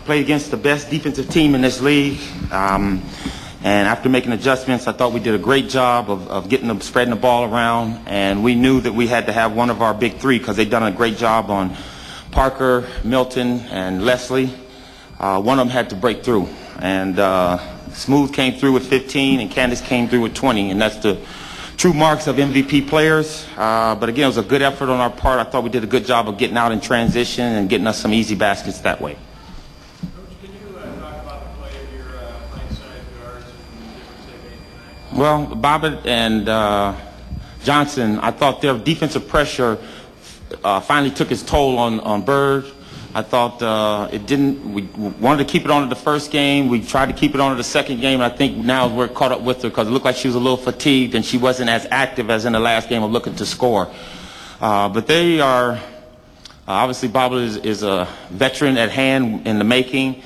played against the best defensive team in this league. And after making adjustments, I thought we did a great job of spreading the ball around. And we knew that we had to have one of our big three because they've done a great job on Parker, Milton, and Leslie. One of them had to break through. And Smooth came through with 15, and Candace came through with 20. And that's the true marks of MVP players. But again, it was a good effort on our part. I thought we did a good job of getting out in transition and getting us some easy baskets that way. Well, Bobbitt and Johnson, I thought their defensive pressure finally took its toll on Bird. I thought it didn't. We wanted to keep it on to the first game. We tried to keep it on to the second game, and I think now we're caught up with her because it looked like she was a little fatigued and she wasn't as active as in the last game of looking to score. But they are obviously Bobbitt is a veteran at hand in the making.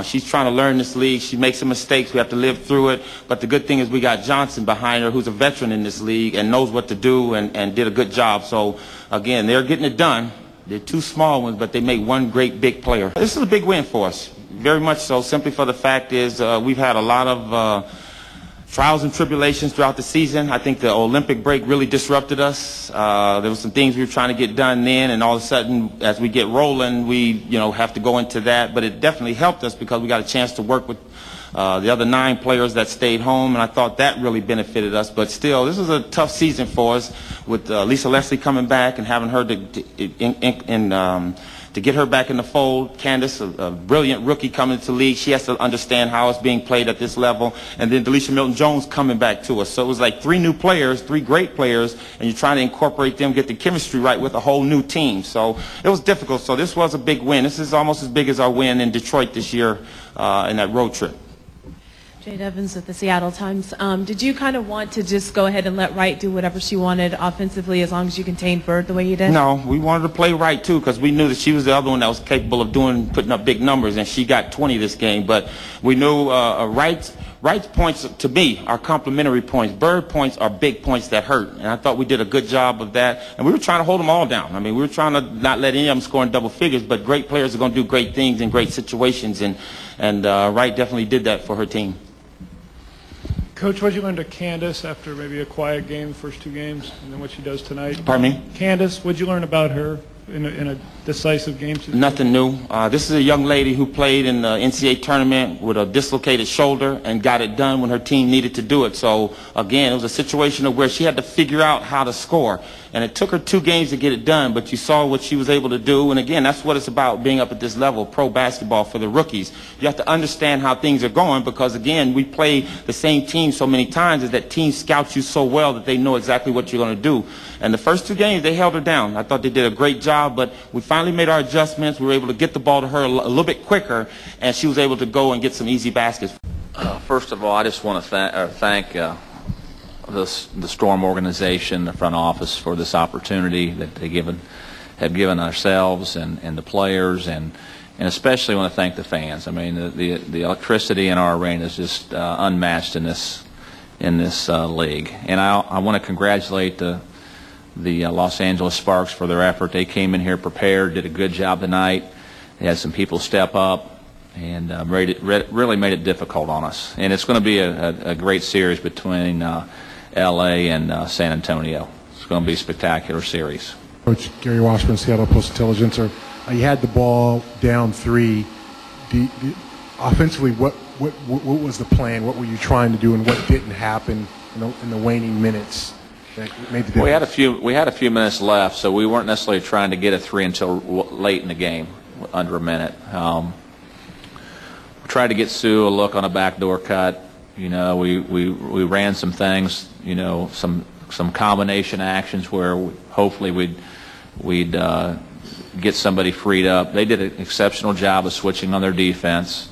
She's trying to learn this league. She makes some mistakes. We have to live through it. But the good thing is we got Johnson behind her, who's a veteran in this league and knows what to do and did a good job. So, again, they're getting it done. They're two small ones, but they make one great big player. This is a big win for us, very much so, simply for the fact is we've had a lot of trials and tribulations throughout the season. I think the Olympic break really disrupted us. There were some things we were trying to get done then, and all of a sudden, as we get rolling, we have to go into that. But it definitely helped us because we got a chance to work with the other 9 players that stayed home, and I thought that really benefited us. But still, this was a tough season for us with Lisa Leslie coming back and having her to get her back in the fold. Candace, a brilliant rookie coming to the league. She has to understand how it's being played at this level. And then Delisha Milton-Jones coming back to us. So it was like 3 new players, 3 great players, and you're trying to incorporate them, get the chemistry right with a whole new team. So it was difficult. So this was a big win. This is almost as big as our win in Detroit this year in that road trip. Jade Evans with the Seattle Times. Did you kind of want to just go ahead and let Wright do whatever she wanted offensively as long as you contained Bird the way you did? No, we wanted to play Wright too because we knew that she was the other one that was capable of putting up big numbers, and she got 20 this game. But we knew Wright's points, to me, are complementary points. Bird points are big points that hurt, and I thought we did a good job of that. And we were trying to hold them all down. I mean, we were trying to not let any of them score in double figures, but great players are going to do great things in great situations, and Wright definitely did that for her team. Coach, what did you learn to Candace after maybe a quiet game, the first 2 games, and then what she does tonight? Pardon me? Candace, what did you learn about her in a decisive game? Nothing new. This is a young lady who played in the NCAA tournament with a dislocated shoulder and got it done when her team needed to do it. So, again, it was a situation of where she had to figure out how to score. And it took her 2 games to get it done, but you saw what she was able to do. And, again, that's what it's about, being up at this level, pro basketball for the rookies. You have to understand how things are going because, again, we play the same team so many times is that teams scout you so well that they know exactly what you're going to do. And the first 2 games, they held her down. I thought they did a great job, but we finally made our adjustments. We were able to get the ball to her a little bit quicker, and she was able to go and get some easy baskets. First of all, I just want to thank the Storm organization, the front office, for this opportunity that they have given ourselves and the players, and especially want to thank the fans. I mean, the electricity in our arena is just unmatched in this league. And I want to congratulate the Los Angeles Sparks for their effort. They came in here prepared, did a good job tonight. They had some people step up and really made it difficult on us. And it's going to be a great series between L.A. and San Antonio. It's going to be a spectacular series. Coach Gary Washburn, Seattle Post-Intelligencer. You had the ball down 3. Offensively, what was the plan? What were you trying to do, and what didn't happen in the waning minutes that made the difference? We had a few minutes left, so we weren't necessarily trying to get a 3 until late in the game, under a minute. We tried to get Sue a look on a backdoor cut. We ran some things, some combination actions where hopefully we'd get somebody freed up. They did an exceptional job of switching on their defense.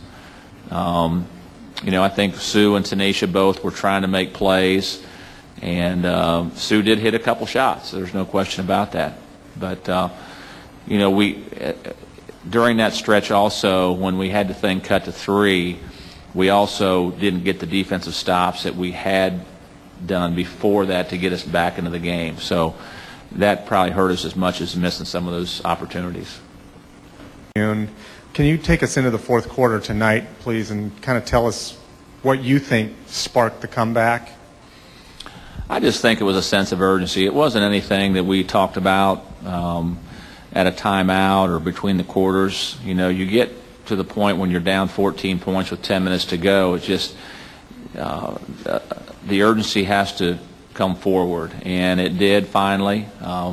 I think Sue and Tanisha both were trying to make plays, and Sue did hit a couple shots. There's no question about that. But during that stretch also, when we had the thing cut to 3, we also didn't get the defensive stops that we had done before that to get us back into the game. So that probably hurt us as much as missing some of those opportunities. Can you take us into the fourth quarter tonight, please, and kind of tell us what you think sparked the comeback? I just think it was a sense of urgency. It wasn't anything that we talked about at a timeout or between the quarters. You know, you get to the point when you're down 14 points with 10 minutes to go. It's just the urgency has to come forward, and it did finally.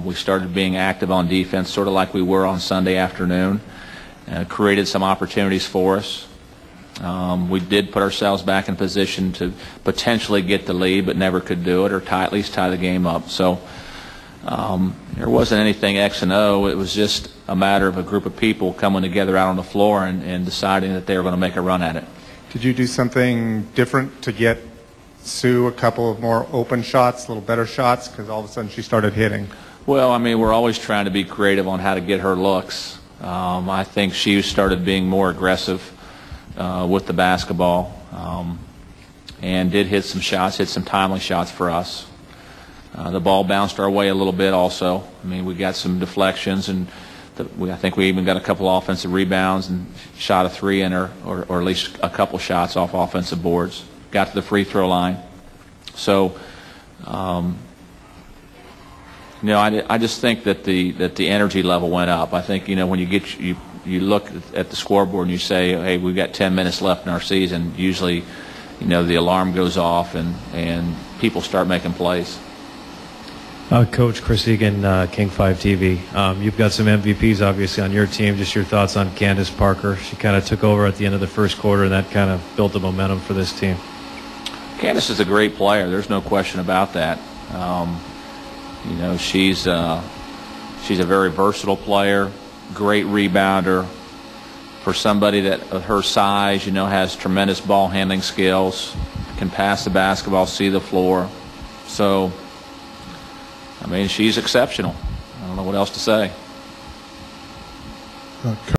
We started being active on defense, sort of like we were on Sunday afternoon. Created some opportunities for us. We did put ourselves back in position to potentially get the lead, but never could do it, or at least tie the game up. So there wasn't anything X and O. It was just a matter of a group of people coming together out on the floor and deciding that they were going to make a run at it. Did you do something different to get Sue a couple of more open shots, a little better shots, because all of a sudden she started hitting? Well, I mean, we're always trying to be creative on how to get her looks. I think she started being more aggressive with the basketball and did hit some shots, hit some timely shots for us. The ball bounced our way a little bit also. I mean, we got some deflections, and I think we even got a couple offensive rebounds and shot a three in or at least a couple shots off offensive boards. Got to the free throw line. So, you know, I just think that the energy level went up. I think, you know, when you look at the scoreboard and you say, hey, we've got 10 minutes left in our season, usually, you know, the alarm goes off and people start making plays. Coach Chris Egan, King 5 TV. You've got some MVPs obviously on your team. Just your thoughts on Candace Parker. She kind of took over at the end of the first quarter, and that kind of built the momentum for this team. Candace is a great player. There's no question about that. You know, she's a very versatile player, great rebounder. For somebody that of her size, you know, has tremendous ball handling skills, can pass the basketball, see the floor. So, I mean, she's exceptional. I don't know what else to say.